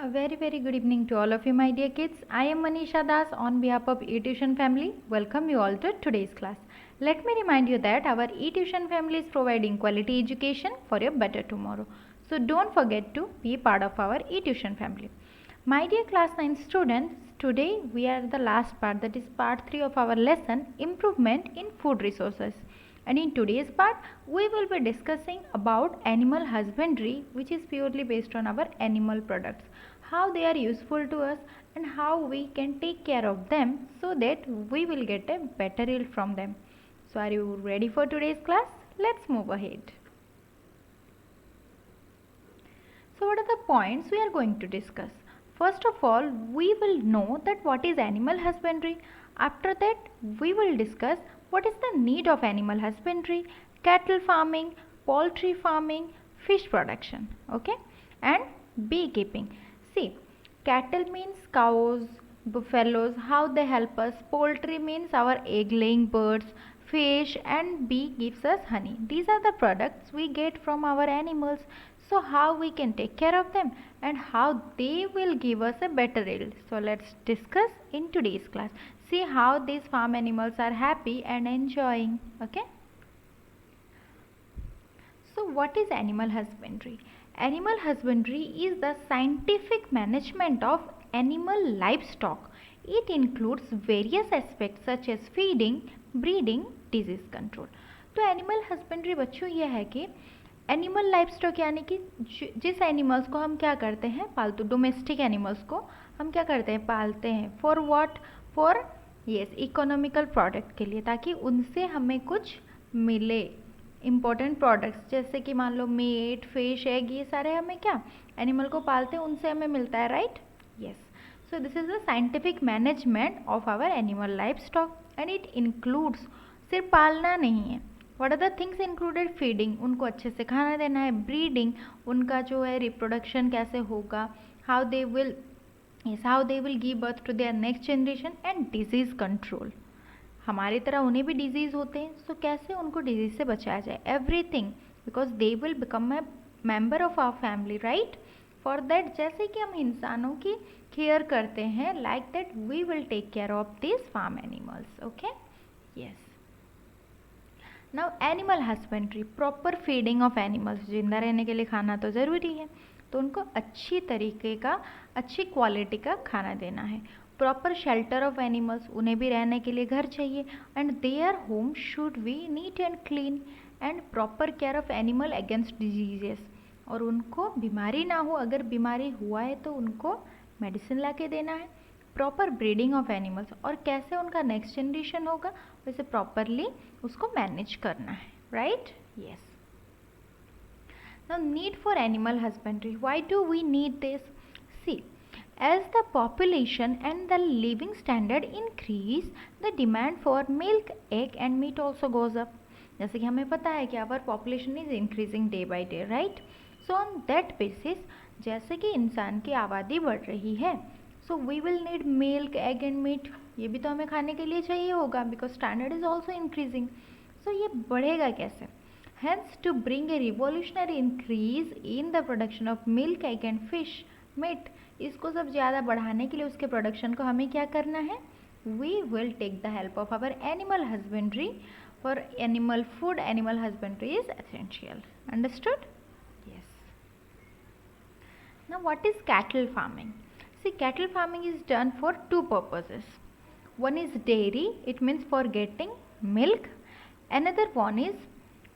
A very good evening to all of you, my dear kids. I am Manisha Das on behalf of eTuition family. Welcome you all to today's class. Let me remind you that our eTuition family is providing quality education for your better tomorrow. So don't forget to be part of our eTuition family. My dear class 9 students, today we are the last part, that is part 3 of our lesson, improvement in food resources. And in today's part, we will be discussing about animal husbandry, which is purely based on our animal products, how they are useful to us and how we can take care of them so that we will get a better yield from them. So are you ready for today's class? Let's move ahead. So what are the points we are going to discuss? First of all, we will know that what is animal husbandry. After that, we will discuss what is the need of animal husbandry, cattle farming, poultry farming, fish production, okay, and beekeeping. See, cattle means cows, buffaloes, how they help us. Poultry means our egg laying birds, fish, and bee gives us honey. These are the products we get from our animals. So how we can take care of them and how they will give us a better yield. So let's discuss in today's class. See how these farm animals are happy and enjoying. Okay. So what is animal husbandry? Animal husbandry is the scientific management of animal livestock. It includes various aspects such as feeding, breeding, disease control. तो animal husbandry बच्चों ये है कि animal livestock यानी कि जिस animals को हम क्या करते हैं, पालतू डोमेस्टिक एनिमल्स को हम क्या करते हैं, पालते हैं for what, for yes economical product के लिए, ताकि उनसे हमें कुछ मिले इम्पोर्टेंट प्रोडक्ट्स, जैसे कि मान लो मीट, फिश, एग, ये सारे हमें क्या एनिमल को पालते हैं उनसे हमें मिलता है, right? Yes. So this is the scientific management of our animal life stock and it includes, सिर्फ पालना नहीं है. What are the things included? Feeding, उनको अच्छे से खाना देना है. ब्रीडिंग, उनका जो है रिप्रोडक्शन कैसे होगा, how they will give birth to their next generation. And disease control, हमारी तरह उन्हें भी डिजीज़ होते हैं, सो कैसे उनको डिजीज़ से बचाया जाए. Everything, because they will become a member of our family, right? For that, जैसे कि हम इंसानों की केयर करते हैं, like that we will take care of this farm animals. Okay, yes. Now animal husbandry, proper feeding of animals. जिंदा रहने के लिए खाना तो ज़रूरी है, तो उनको अच्छी तरीके का, अच्छी क्वालिटी का खाना देना है. प्रॉपर शेल्टर ऑफ एनिमल्स, उन्हें भी रहने के लिए घर चाहिए. And their home should be neat and clean. And proper care of animal against diseases, और उनको बीमारी ना हो, अगर बीमारी हुआ है तो उनको मेडिसिन ला के देना है. प्रॉपर ब्रीडिंग ऑफ एनिमल्स, और कैसे उनका नेक्स्ट जनरेशन होगा वैसे प्रॉपरली उसको मैनेज करना है, right? Yes. Now need for animal husbandry, why do we need this? See, as the population and the living standard increase, the demand for milk, egg and meat also goes up. जैसे कि हमें पता है कि our population is increasing day by day, right? So on that basis, जैसे कि इंसान की आबादी बढ़ रही है, so we will need milk, egg and meat. ये भी तो हमें खाने के लिए चाहिए होगा, because standard is also increasing. So ये बढ़ेगा कैसे? Hence, to bring a revolutionary increase in the production of milk, egg and fish, meat, इसको सब ज़्यादा बढ़ाने के लिए, उसके प्रोडक्शन को हमें क्या करना है? We will take the help of our animal husbandry. For animal food, animal husbandry is essential. Understood? Yes. Now what is cattle farming? See, cattle farming is done for two purposes. One is dairy, it means for getting milk. Another one is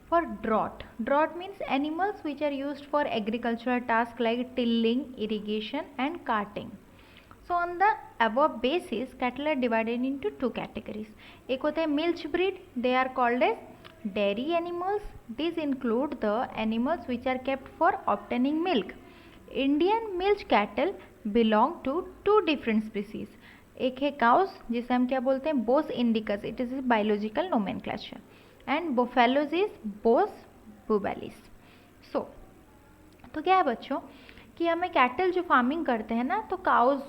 for draught. Draught means animals which are used for agricultural tasks like tilling, irrigation and carting. So on the above basis, cattle are divided into two categories. एक होता है milch breed, they are called as dairy animals. These include the animals which are kept for obtaining milk. Indian milch cattle belong to two different species. एक है cows, जिसे हम क्या बोलते हैं, Bos indicus, it is a biological nomenclature. And buffaloes is Bos bubalis. So, तो क्या है बच्चों कि हमें कैटल जो फार्मिंग करते हैं ना, तो काउस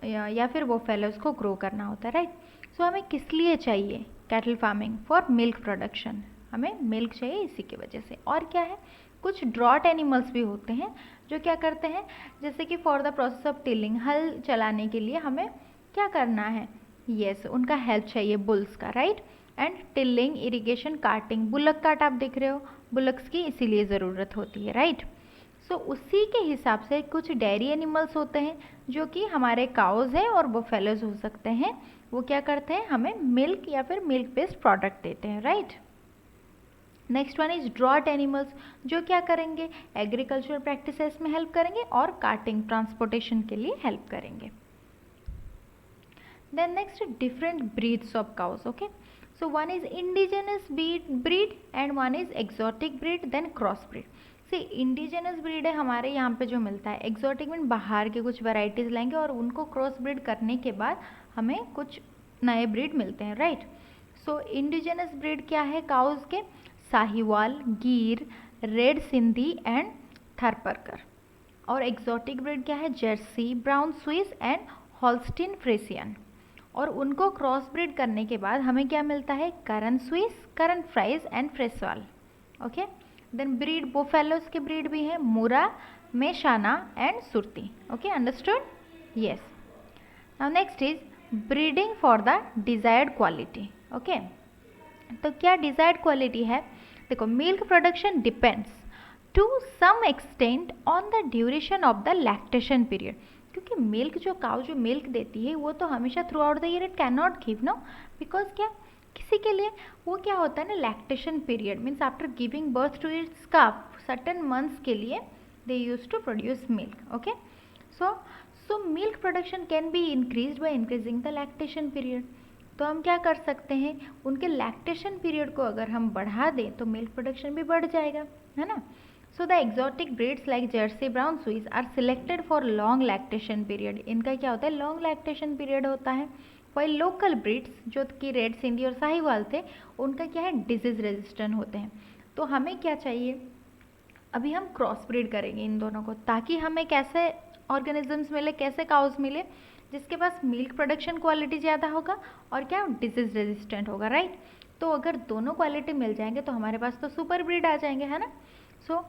या फिर बुफेलोज को ग्रो करना होता है, राइट? सो हमें किस लिए चाहिए cattle farming? For milk production. हमें मिल्क चाहिए इसी की वजह से। और क्या है, कुछ ड्रॉट एनिमल्स भी होते हैं जो क्या करते हैं, जैसे कि for the process of tilling, हल चलाने के लिए हमें क्या करना है, यस उनका हेल्प चाहिए, बुल्स का, right. And tilling, irrigation, carting, bullock cart आप देख रहे हो, बुलक्स की इसीलिए ज़रूरत होती है, राइट। सो उसी के हिसाब से कुछ डेयरी एनिमल्स होते हैं जो कि हमारे काउज हैं और बुफेलोज हो सकते हैं, वो क्या करते हैं, हमें मिल्क या फिर मिल्क बेस्ड प्रोडक्ट देते हैं, right. Next one is draught animals, जो क्या करेंगे, एग्रीकल्चरल प्रैक्टिसेस में हेल्प करेंगे और कार्टिंग, ट्रांसपोर्टेशन के लिए हेल्प करेंगे। Then next, different breeds of cows, okay. So one is indigenous breed and one is exotic breed, then cross breed. See indigenous breed है हमारे यहाँ पे जो मिलता है, एक्सोटिक मीन बाहर के कुछ वैराइटीज़ लाएंगे और उनको क्रॉस ब्रीड करने के बाद हमें कुछ नए ब्रीड मिलते हैं, राइट। सो इंडिजिनस ब्रीड क्या है काउज के, साहिवाल, गिर, रेड सिंधी एंड थरपरकर। और एक्सोटिक ब्रीड क्या है, Jersey, Brown Swiss and Holstein Friesian. और उनको क्रॉस ब्रीड करने के बाद हमें क्या मिलता है, Karan Swiss, Karan Fries and Frieswal, okay. Then breed, buffaloes के ब्रीड भी है, Murrah, Mehsana and Surti, okay, understood, yes. Now next is breeding for the desired quality, okay. तो क्या डिजायर्ड क्वालिटी है, देखो, milk production depends to some extent on the duration of the lactation period, क्योंकि milk जो cow जो milk देती है वो तो हमेशा throughout the year it can not give, no, because क्या, किसी के लिए वो क्या होता है ना, lactation period means after giving birth to its calf certain months के लिए they use to produce milk, okay. So milk production can be increase by increasing the lactation period. तो हम क्या कर सकते हैं, उनके लैक्टेशन पीरियड को अगर हम बढ़ा दें तो मिल्क प्रोडक्शन भी बढ़ जाएगा, है ना। So the exotic breeds like Jersey, Brown Swiss are selected for long lactation period, इनका क्या होता है, लॉन्ग लैक्टेशन पीरियड होता है। वही लोकल ब्रीड्स जो कि रेड सिंधी और साहिवाल थे, उनका क्या है, डिजीज रेजिस्टेंट होते हैं। तो हमें क्या चाहिए, अभी हम क्रॉस ब्रीड करेंगे इन दोनों को, ताकि हमें कैसे ऑर्गेनिजम्स मिले, कैसे काउस मिले, जिसके पास मिल्क प्रोडक्शन क्वालिटी ज़्यादा होगा और क्या डिजीज रेजिस्टेंट होगा, राइट। तो अगर दोनों क्वालिटी मिल जाएंगे तो हमारे पास तो सुपर ब्रीड आ जाएंगे, है ना। So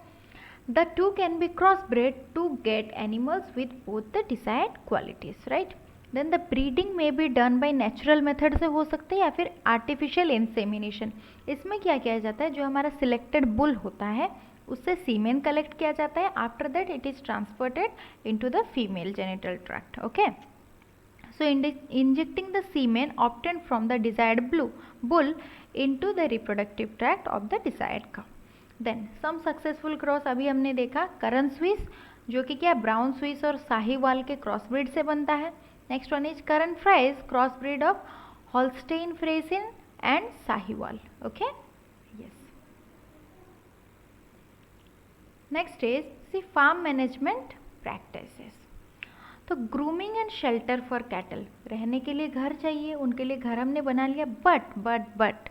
the two can be cross breed to get animals with both the desired qualities, right. Then the breeding में be done by natural method से हो सकता है या फिर आर्टिफिशियल इंसेमिनेशन। इसमें क्या किया जाता है, जो हमारा सिलेक्टेड बुल होता है उससे सीमेन कलेक्ट किया जाता है, after that it is transported into the female genital tract, okay. So injecting the semen obtained from the desired bull into the reproductive tract of the desired cow. Then some successful cross अभी हमने देखा, करन Swiss जो कि क्या brown Swiss और साहिवाल के cross breed से बनता है। Next one is Karan Fries, cross breed of Holstein Friesian and Sahiwal, okay, yes. Next is C farm management practices. तो grooming and shelter for cattle, रहने के लिए घर चाहिए, उनके लिए घर हमने बना लिया, but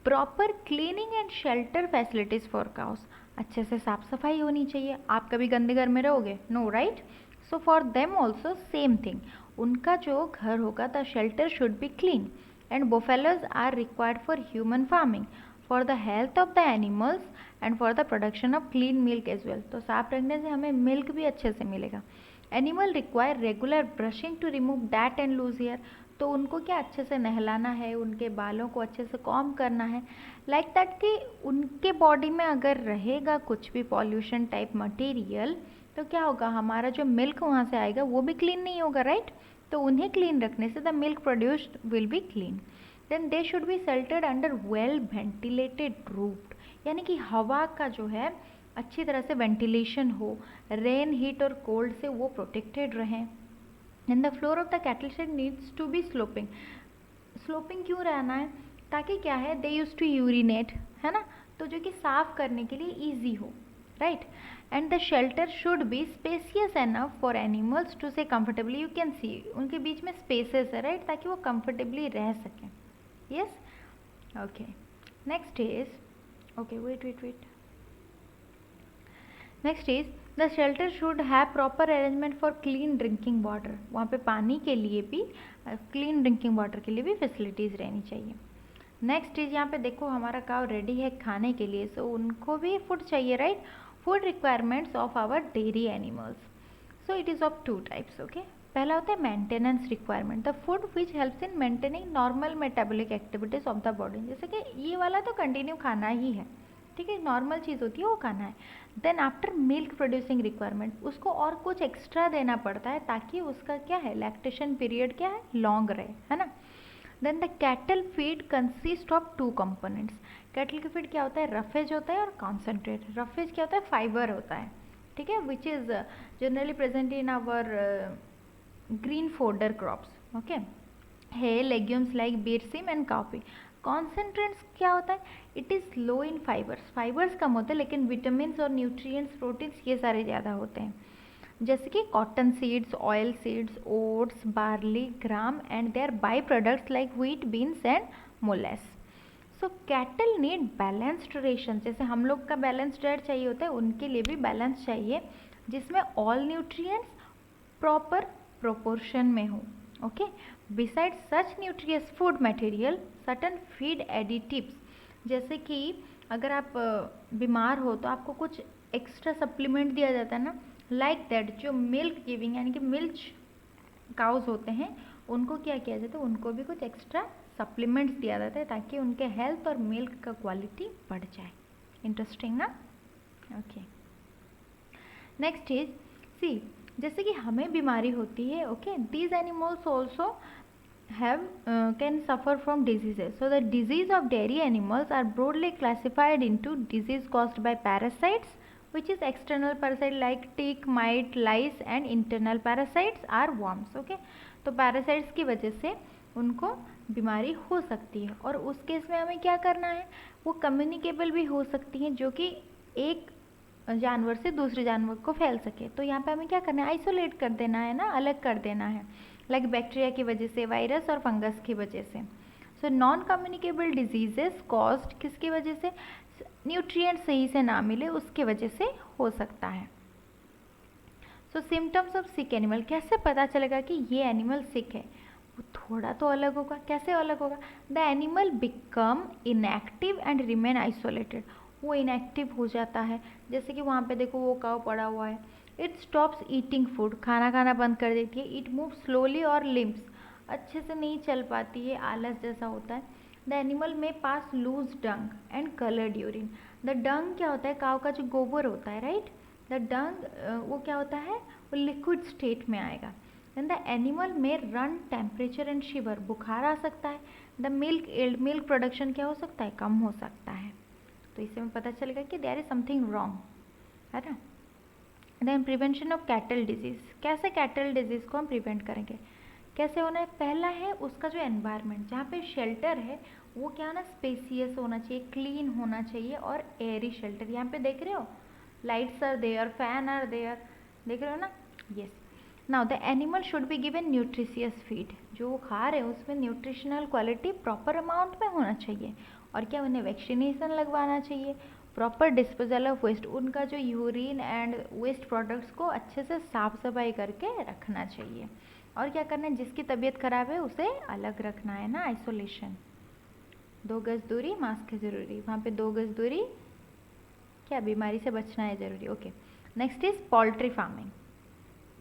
proper cleaning and shelter facilities for cows, अच्छे से साफ सफाई होनी चाहिए। आप कभी गंदे घर में रहोगे, no, right. So for them also same thing, उनका जो घर होगा the shelter should be clean. And buffaloes are required for human farming, for the health of the animals and for the production of clean milk as well. तो साफ रखने से हमें milk भी अच्छे से मिलेगा। Animal require regular brushing to remove डैट एंड लूज हेयर, तो उनको क्या अच्छे से नहलाना है, उनके बालों को अच्छे से कॉम्ब करना है, लाइक दैट कि उनके बॉडी में अगर रहेगा कुछ भी पॉल्यूशन टाइप मटेरियल तो क्या होगा, हमारा जो मिल्क वहाँ से आएगा वो भी क्लीन नहीं होगा, राइट। तो उन्हें क्लीन रखने से the milk produced will be clean. Then they should be sheltered under well ventilated roof, यानी कि हवा का जो है अच्छी तरह से वेंटिलेशन हो, रेन, हीट और कोल्ड से वो प्रोटेक्टेड रहें। And the floor of the cattle shed needs to be sloping, sloping क्यों रहना है, ताकि क्या है, दे यूज टू यूरिनेट, है ना, तो जो कि साफ करने के लिए ईजी हो, right. And the shelter should be spacious enough for animals to stay comfortably, you can see उनके बीच में स्पेसेस है, राइट, ताकि वो कंफर्टेबली रह सकें, yes, okay. Next is, okay, wait, next is the shelter should have proper arrangement for clean drinking water, वहाँ पे पानी के लिए भी, क्लीन ड्रिंकिंग वाटर के लिए भी फैसिलिटीज़ रहनी चाहिए। नेक्स्ट चीज़ यहाँ पे देखो, हमारा काव रेडी है खाने के लिए, सो उनको भी फूड चाहिए, right. Food requirements of our dairy animals, so it is of 2 types, okay. पहला होता है maintenance requirement, the food which helps in maintaining normal metabolic activities of the body, जैसे कि ये वाला तो कंटिन्यू खाना ही है, ठीक है, नॉर्मल चीज़ होती है वो खाना है। Then after milk producing requirement, उसको और कुछ एक्स्ट्रा देना पड़ता है ताकि उसका क्या है, लैक्टेशन पीरियड क्या है, लॉन्ग रहे, है ना। Then the cattle feed consist of 2 components, cattle का फीड क्या होता है, रफेज होता है और कॉन्सेंट्रेट। रफेज क्या होता है, फाइबर होता है, ठीक है, which is generally present in our green fodder crops, okay, है legumes like berseem and cowpea. Concentrates क्या होता है, it is low in fibres, fibres कम होते हैं लेकिन विटामिन और न्यूट्रिएंट्स, प्रोटीन्स ये सारे ज़्यादा होते हैं, जैसे कि cotton seeds, oil seeds, oats, barley, gram and their by products like wheat, beans and molasses. So cattle need balanced ration, जैसे हम लोग का बैलेंस्ड डाइट चाहिए होता है, उनके लिए भी बैलेंस चाहिए जिसमें ऑल न्यूट्रिएंट्स प्रॉपर प्रोपोर्शन में हो, okay. Beside such nutritious food material certain feed additives, जैसे कि अगर आप बीमार हो तो आपको कुछ एक्स्ट्रा सप्लीमेंट दिया जाता है ना, लाइक दैट जो मिल्क गिविंग यानी कि मिल्क काउज होते हैं उनको क्या किया जाता है, उनको भी कुछ एक्स्ट्रा सप्लीमेंट्स दिया जाता है ताकि उनके हेल्थ और मिल्क का क्वालिटी बढ़ जाए। इंटरेस्टिंग ना, ओके। नेक्स्ट इज सी, जैसे कि हमें बीमारी होती है, okay, these animals also have can suffer from diseases. So the disease of dairy animals are broadly classified into disease caused by parasites, which is external parasite like tick, mite, lice, and internal parasites are worms, okay. तो parasites की वजह से उनको बीमारी हो सकती है और उस केस में हमें क्या करना है, वो कम्युनिकेबल भी हो सकती हैं जो कि एक जानवर से दूसरे जानवर को फैल सके। तो यहाँ पे हमें क्या करना है, आइसोलेट कर देना है ना, अलग कर देना है, लाइक बैक्टीरिया की वजह से, वायरस और फंगस की वजह से। So non communicable diseases caused किसकी वजह से, न्यूट्रिएंट सही से ना मिले उसके वजह से हो सकता है। सो सिम्टम्स ऑफ सिक एनिमल, कैसे पता चलेगा कि ये एनिमल सिक है, वो थोड़ा तो अलग होगा। कैसे अलग होगा, the animal become inactive and remain isolated, वो इनएक्टिव हो जाता है, जैसे कि वहाँ पे देखो वो काव पड़ा हुआ है। इट स्टॉप्स ईटिंग फूड, खाना खाना बंद कर देती है। इट मूव स्लोली और लिम्स, अच्छे से नहीं चल पाती है, आलस जैसा होता है। द एनिमल में pass loose dung and coloured urine, the dung क्या होता है, काव का जो गोबर होता है, राइट, द डंग वो क्या होता है, वो लिक्विड स्टेट में आएगा। देन द एनिमल में रन टेम्परेचर एंड शिवर, बुखार आ सकता है। The milk yield, milk production क्या हो सकता है, कम हो सकता है। तो इससे हमें पता चलेगा कि देयर इज समथिंग रॉन्ग, है ना। Then prevention of cattle disease, कैसे कैटल डिजीज़ को हम प्रिवेंट करेंगे, कैसे होना है, पहला है उसका जो एनवायरनमेंट जहाँ पे शेल्टर है वो क्या ना, स्पेसियस होना चाहिए, क्लीन होना चाहिए और एयरी शेल्टर। यहाँ पे देख रहे हो lights are there, fan are there, देख रहे हो ना, yes. Now the animal should be given nutritious feed, जो वो खा रहे हैं उसमें न्यूट्रिशनल क्वालिटी प्रॉपर अमाउंट में होना चाहिए। और क्या, उन्हें वैक्सीनेशन लगवाना चाहिए। प्रॉपर डिस्पोजल ऑफ वेस्ट, उनका जो यूरिन एंड वेस्ट प्रोडक्ट्स को अच्छे से साफ सफाई करके रखना चाहिए। और क्या करना है, जिसकी तबीयत खराब है उसे अलग रखना है ना, आइसोलेशन। 2 गज दूरी, मास्क है ज़रूरी, वहाँ पे 2 गज दूरी, क्या बीमारी से बचना है ज़रूरी, okay. Next is poultry farming.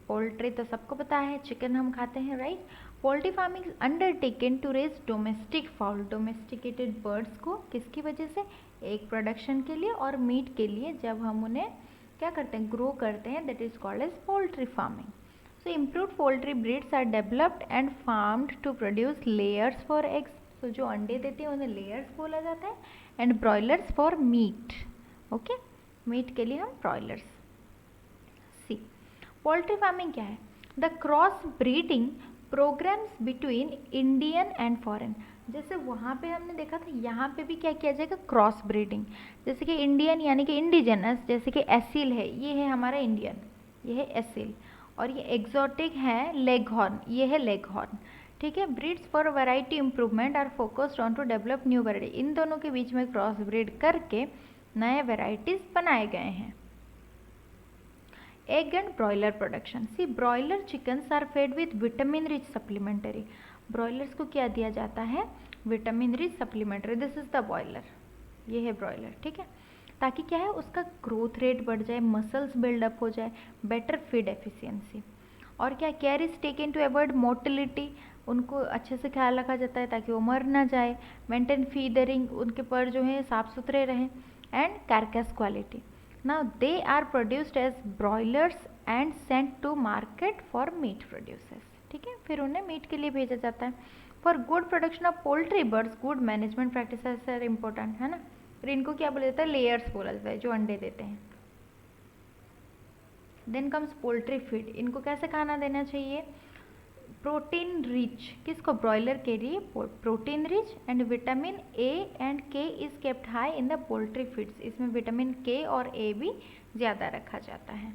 Poultry तो सबको पता है, चिकन हम खाते हैं, right. Poultry farming undertaken to raise domestic fowl, domesticated birds को किसकी वजह से, एक प्रोडक्शन के लिए और मीट के लिए, जब हम उन्हें क्या करते हैं, ग्रो करते हैं, that is called as poultry farming. So improved poultry breeds are developed and farmed to produce layers for eggs, तो जो अंडे देते हैं उन्हें लेयर्स बोला जाता है, and broilers for meat, okay, meat के लिए हम ब्रॉयलर्स। सी, पोल्ट्री फार्मिंग क्या है, the cross breeding programs between Indian and foreign, जैसे वहाँ पे हमने देखा था, यहाँ पे भी क्या किया जाएगा, क्रॉस ब्रीडिंग। जैसे कि इंडियन यानी कि इंडिजिनस, जैसे कि एसिल है, ये है हमारा इंडियन, ये है एसिल, और ये एग्जॉटिक है लेगहॉर्न, ये है लेगहॉर्न, ठीक है। Breeds for variety improvement are focused on to develop new variety, इन दोनों के बीच में क्रॉस ब्रीड करके नए वेराइटीज बनाए गए हैं। Egg and broiler production, see broiler chickens are fed with vitamin rich supplementary, broilers को क्या दिया जाता है, vitamin rich supplementary, this is the boiler, ये है ब्रॉयलर, ठीक है। ताकि क्या है, उसका ग्रोथ रेट बढ़ जाए, मसल्स बिल्डअप हो जाए, बेटर फीड एफिशिएंसी। और क्या, care is taken to avoid mortality, उनको अच्छे से ख्याल रखा जाता है ताकि वो मर ना जाए। मेंटेन फीदरिंग, उनके पर जो है साफ सुथरे रहें। And carcass quality, now they are produced as broilers and sent to market for meat producers, ठीक है, फिर उन्हें मीट के लिए भेजा जाता है। For good production of poultry birds good management practices are important, है ना। फिर इनको क्या बोला जाता है, लेयर्स बोला जाता है, जो अंडे देते हैं। देन कम्स पोल्ट्री फीड, इनको कैसे खाना देना चाहिए, प्रोटीन रिच, किसको, ब्रॉयलर के लिए protein rich and vitamin A and K is kept high in the poultry feeds, इसमें विटामिन के और ए भी ज़्यादा रखा जाता है।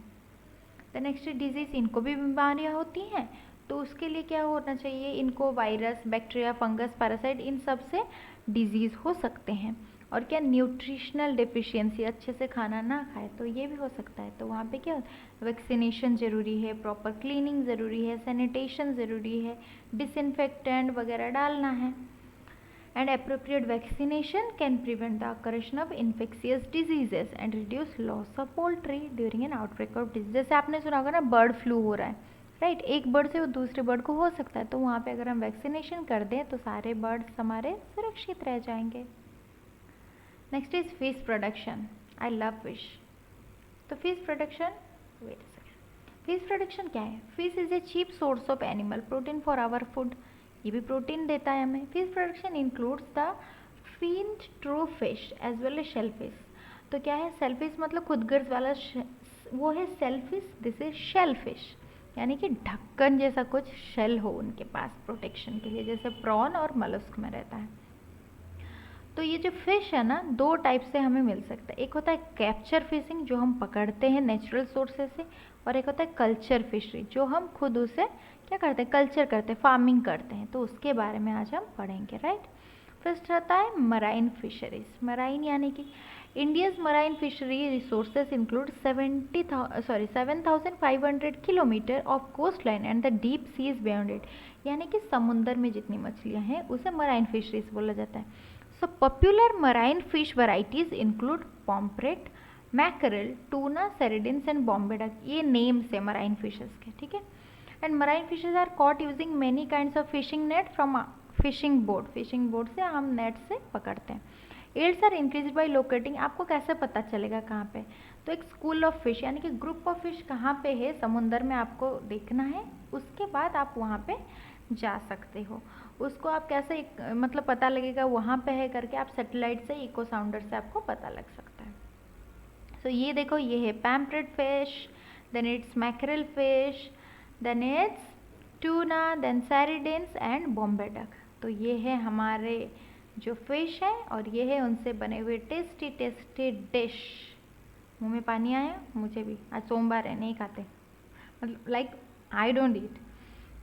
द नेक्स्ट डिजीज़, इनको भी बीमारियाँ होती हैं, तो उसके लिए क्या होना चाहिए, इनको वायरस, बैक्टीरिया, फंगस, पैरासाइट, इन सब से डिजीज़ हो सकते हैं। और क्या, न्यूट्रिशनल डेफिशिएंसी, अच्छे से खाना ना खाए तो ये भी हो सकता है। तो वहाँ पे क्या, वैक्सीनेशन ज़रूरी है, प्रॉपर क्लीनिंग ज़रूरी है, सैनिटेशन ज़रूरी है, डिसइंफेक्टेंट वगैरह डालना है। And appropriate vaccination can prevent the accretion of infectious diseases and reduce loss of poultry during an outbreak of disease. जैसे आपने सुना होगा ना, बर्ड फ्लू हो रहा है, राइट, एक बर्ड से वो दूसरे बर्ड को हो सकता है, तो वहाँ पे अगर हम वैक्सीनेशन कर दें तो सारे बर्ड्स हमारे सुरक्षित रह जाएंगे। Next is fish production, I love fish. तो fish production, wait a second, fish production क्या है, fish is a cheap source of animal protein for our food, ये भी प्रोटीन देता है हमें। Fish production includes the finned true fish as well as shell fish. तो क्या है, शेल फिश मतलब खुदगर्ज वाला वो है shell fish, this is shell fish, यानी कि ढक्कन जैसा कुछ शेल हो उनके पास प्रोटेक्शन के लिए, जैसे प्रॉन और मलस्क में रहता है। तो ये जो फिश है ना, दो टाइप से हमें मिल सकता है, एक होता है कैप्चर फिशिंग, जो हम पकड़ते हैं नेचुरल सोर्सेज से, और एक होता है कल्चर फिशरी, जो हम खुद उसे क्या करते हैं, कल्चर करते हैं, फार्मिंग करते हैं। तो उसके बारे में आज हम पढ़ेंगे, राइट। फर्स्ट आता है मराइन फिशरीज, मराइन यानी कि India's marine fishery resources include 7,500 kilometre of coast line and the deep seas beyond it, यानी कि समुंदर में जितनी मछलियाँ हैं उसे मराइन फिशरीज बोला जाता है। So popular marine fish varieties include pomfret, mackerel, tuna, sardines and bombay duck. ये names है marine fishes के, ठीक है। And marine fishes are caught using many kinds of fishing net from a fishing boat. Fishing boat से हम net से पकड़ते हैं। Yields are increased by locating. आपको कैसे पता चलेगा कहाँ पे, तो एक स्कूल ऑफ फिश यानी कि ग्रुप ऑफ फिश कहाँ पे है समुंदर में, आपको देखना है, उसके बाद आप वहाँ पे जा सकते हो। उसको आप कैसे मतलब पता लगेगा वहाँ पे है करके, आप सैटेलाइट से, इको साउंडर से आपको पता लग सकता है। सो ये देखो, ये है pomfret fish, then it's mackerel fish, then it's tuna, then sardines and Bombay duck. तो ये है हमारे जो फिश है, और ये है उनसे बने हुए टेस्टी टेस्टी डिश। मुँह में पानी आया, मुझे भी, आज सोमवार है, नहीं खाते, मतलब like I don't eat.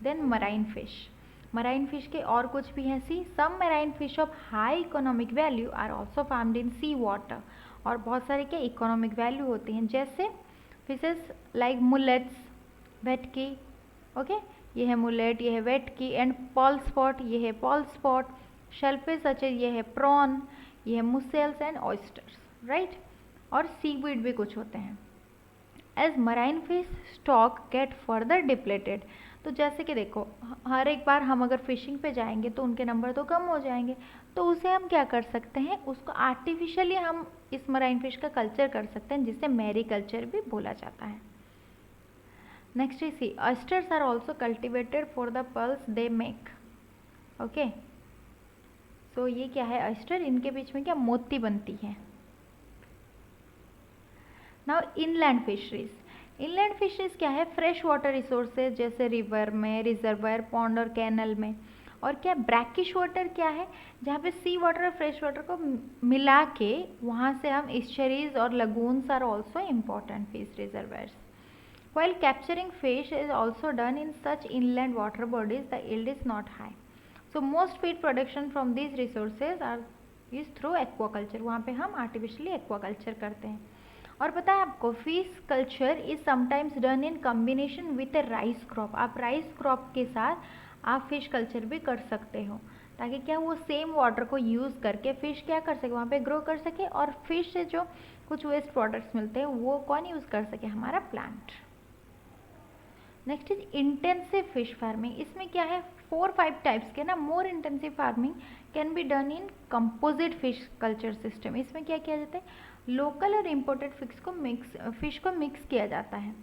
Then marine fish, marine fish के और कुछ भी हैं, see some marine fish of high economic value are also farmed in sea water, और बहुत सारे के इकोनॉमिक वैल्यू होते हैं, जैसे fishes like mullets, vetki, okay, ये है मुलेट, ये है वेटकी, एंड पॉल स्पॉट, ये है पॉल स्पॉट, शेलफिश सच ये है प्रॉन, ये है मुसेल्स एंड ऑयस्टर्स, राइट। और सीवीड भी कुछ होते हैं। As marine fish stock get further depleted, तो जैसे कि देखो, हर एक बार हम अगर फिशिंग पे जाएंगे तो उनके नंबर तो कम हो जाएंगे, तो उसे हम क्या कर सकते हैं, उसको आर्टिफिशियली हम इस मराइन फिश का कल्चर कर सकते हैं, जिसे मैरी कल्चर भी बोला जाता है। Next is sea oysters are also cultivated for the pearls they make, okay. So ये क्या है, ऑयस्टर, इनके बीच में क्या मोती बनती है। Now inland fisheries, inland fisheries क्या है, फ्रेश वाटर रिसोर्सेज जैसे रिवर में, रिजर्वायर, पॉन्ड और कैनल में। और क्या ब्रैकिश वाटर क्या है, जहाँ पे सी वाटर और फ्रेश वाटर को मिला के वहाँ से हम इस्चरीज और lagoons are also important fish reservoirs. While capturing fish is also done in such inland water bodies, the yield is not high. So most feed production from these resources is through aquaculture. वहाँ पे हम artificially aquaculture करते हैं। और पता है आपको, fish culture is sometimes done in combination with A rice crop. आप राइस क्रॉप के साथ आप फिश कल्चर भी कर सकते हो। ताकि क्या वो सेम वाटर को यूज़ करके फिश क्या कर सके, वहाँ पे ग्रो कर सके, और फिश से जो कुछ वेस्ट प्रोडक्ट्स मिलते हैं वो कौन यूज़ कर सके, हमारा plant. Next is intensive fish farming. इसमें क्या है, 4-5 टाइप्स के ना। More intensive farming can be done in composite fish culture system. इसमें क्या किया जाता है, लोकल और इम्पोर्टेड फिश को मिक्स किया जाता है।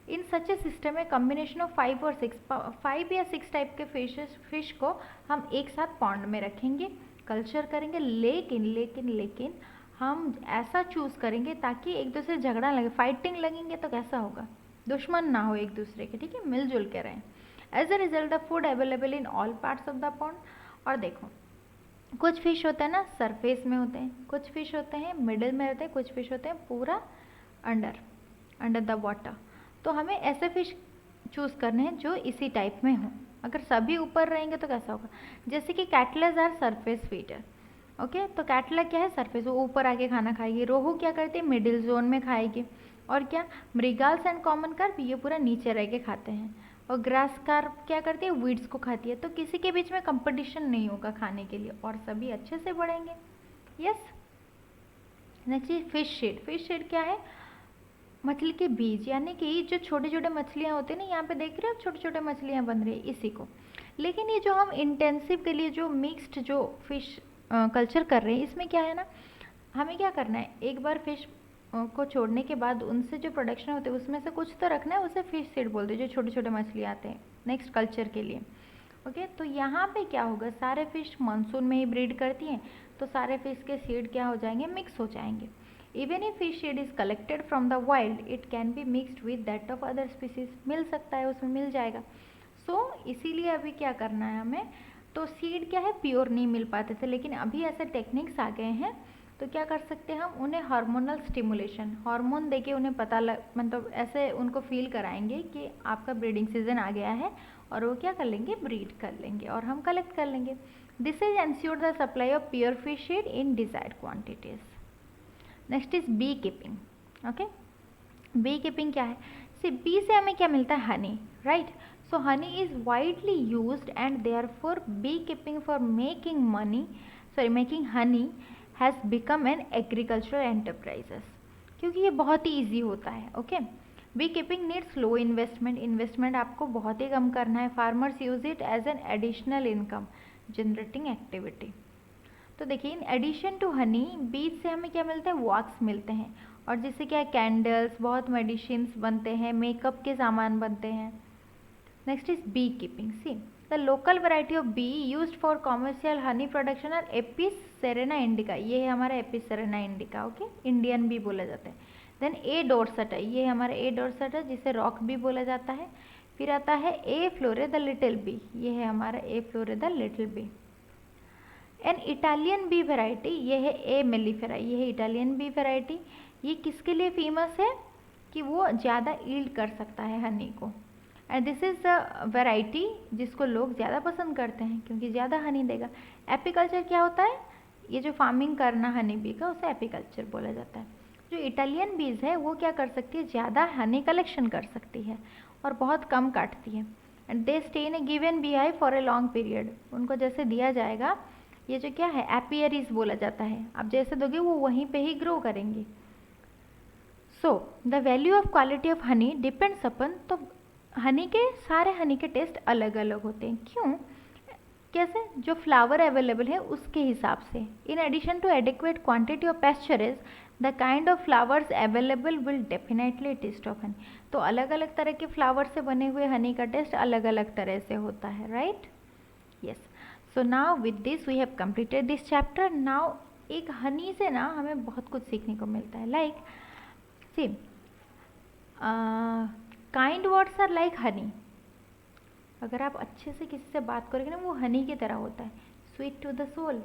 इन सच ए सिस्टम में कॉम्बिनेशन ऑफ 5 या 6 टाइप के फिश को हम एक साथ पॉन्ड में रखेंगे, कल्चर करेंगे, लेकिन हम ऐसा चूज़ करेंगे ताकि एक दूसरे झगड़ा लगे, फाइटिंग लगेंगे तो कैसा होगा, दुश्मन ना हो एक दूसरे के, ठीक है, मिलजुल के रहें। As a result the food available in all parts of the pond. और देखो कुछ फिश होते हैं ना सरफेस में होते हैं, कुछ फिश होते हैं मिडिल में होते हैं, कुछ फिश होते हैं पूरा अंडर द वाटर। तो हमें ऐसे फिश चूज़ करने हैं जो इसी टाइप में हो। अगर सभी ऊपर रहेंगे तो कैसा होगा, जैसे कि कैटलेस आर सरफेस फीडर। ओके, तो कैटला क्या है, सरफेस, वो ऊपर आके खाना खाएगी। रोहू क्या करती है, मिडिल जोन में खाएगी। और क्या, मृगाल्स एंड कॉमन कार्प ये पूरा नीचे रह के खाते हैं। और ग्रास कार्प क्या करती है, वीड्स को खाती है। तो किसी के बीच में कंपटीशन नहीं होगा खाने के लिए और सभी अच्छे से बढ़ेंगे। यस। Next fish शीड। फिश शीड क्या है, मछली के बीज, यानी कि जो छोटे छोटे मछलियाँ होती हैं ना, यहाँ पे देख रहे हो छोटे छोटे मछलियाँ बन रही है, इसी को। लेकिन ये जो हम इंटेंसिव के लिए जो मिक्स्ड जो फिश कल्चर कर रहे हैं, इसमें क्या है ना, हमें क्या करना है, एक बार फिश को छोड़ने के बाद उनसे जो प्रोडक्शन होते हैं उसमें से कुछ तो रखना है, उसे फिश सीड बोलते हैं, जो छोटे छोटे मछली आते हैं नेक्स्ट कल्चर के लिए। ओके, तो यहाँ पे क्या होगा, सारे फिश मानसून में ही ब्रीड करती हैं, तो सारे फिश के सीड क्या हो जाएंगे, मिक्स हो जाएंगे। Even if fish seed is collected from the wild, it can be mixed with that of other species, मिल सकता है, उसमें मिल जाएगा। सो इसीलिए अभी क्या करना है हमें, तो सीड क्या है, प्योर नहीं मिल पाते थे, लेकिन अभी ऐसे टेक्निक्स आ गए हैं, तो क्या कर सकते हैं हम, उन्हें हार्मोनल स्टिमुलेशन, हार्मोन देके उन्हें मतलब ऐसे उनको फील कराएंगे कि आपका ब्रीडिंग सीजन आ गया है, और वो क्या कर लेंगे, ब्रीड कर लेंगे और हम कलेक्ट कर लेंगे। This is ensure the supply of pure fish seed in desired quantities. Next is bee keeping. Okay, bee keeping क्या है, सी बी से हमें क्या मिलता है, honey, right. So honey is widely used and therefore bee keeping for making honey has become an agricultural enterprises, क्योंकि ये बहुत ही ईजी होता है। Okay, bee keeping needs low investment आपको बहुत ही कम करना है। Farmers use it as an additional income generating activity. तो देखिए, इन एडिशन टू हनी, बीज से हमें क्या मिलता है, वॉक्स मिलते हैं, और जिससे क्या कैंडल्स, बहुत मेडिसिन्स बनते हैं, मेकअप के सामान बनते हैं। Next is bee keeping. See the local variety of bee used for commercial honey production are Apis cerana indica, ये है हमारा Apis cerana indica. Okay, Indian bee बोला जाता है। देन ए डोर्सटा, ये है हमारा ए डोर्सटा, जिसे रॉक बी बोला जाता है। फिर आता है A florea the little bee, ये है हमारा A florea the little bee. An Italian bee variety, ये है ए मेलिफेरा, ये है इटालियन बी वेराइटी। ये किसके लिए फेमस है, कि वो ज़्यादा ईल्ड कर सकता है हनी को, and this is the variety जिसको लोग ज़्यादा पसंद करते हैं क्योंकि ज़्यादा हनी देगा। एपीकल्चर क्या होता है, ये जो फार्मिंग करना हनी बी का, उसे एपीकल्चर बोला जाता है। जो इटालियन बीज है वो क्या कर सकती है, ज़्यादा हनी कलेक्शन कर सकती है और बहुत कम काटती है। And they stay in A given bee hive for a long period, उनको जैसे दिया जाएगा, ये जो क्या है, एपियरीज बोला जाता है, आप जैसे दोगे वो वहीं पे ही ग्रो करेंगे। So the value of quality of honey depends upon, तो हनी के सारे हनी के टेस्ट अलग अलग होते हैं। क्यों, कैसे, जो फ्लावर अवेलेबल है उसके हिसाब से। In addition to adequate quantity of pasturage, the kind of flowers available will definitely taste of honey. तो अलग अलग तरह के फ्लावर से बने हुए हनी का टेस्ट अलग अलग तरह से होता है, right. Yes, so now with this we have completed this chapter. Now एक हनी से ना हमें बहुत कुछ सीखने को मिलता है, like see kind words are like honey. अगर आप अच्छे से किसी से बात करोगे ना, वो हनी की तरह होता है, स्वीट टू द सोल,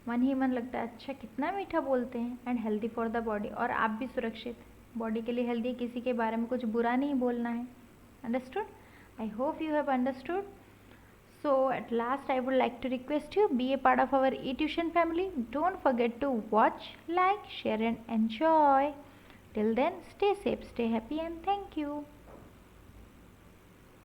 मन ही मन लगता है अच्छा कितना मीठा बोलते हैं। And healthy for the body, और आप भी सुरक्षित, बॉडी के लिए हेल्दी है, किसी के बारे में कुछ बुरा नहीं बोलना है। Understood? I hope you have understood. So at last I would like to request you, be a part of our eTuition family. Don't forget to watch, like, share and enjoy. Till then, stay safe, stay happy and thank you.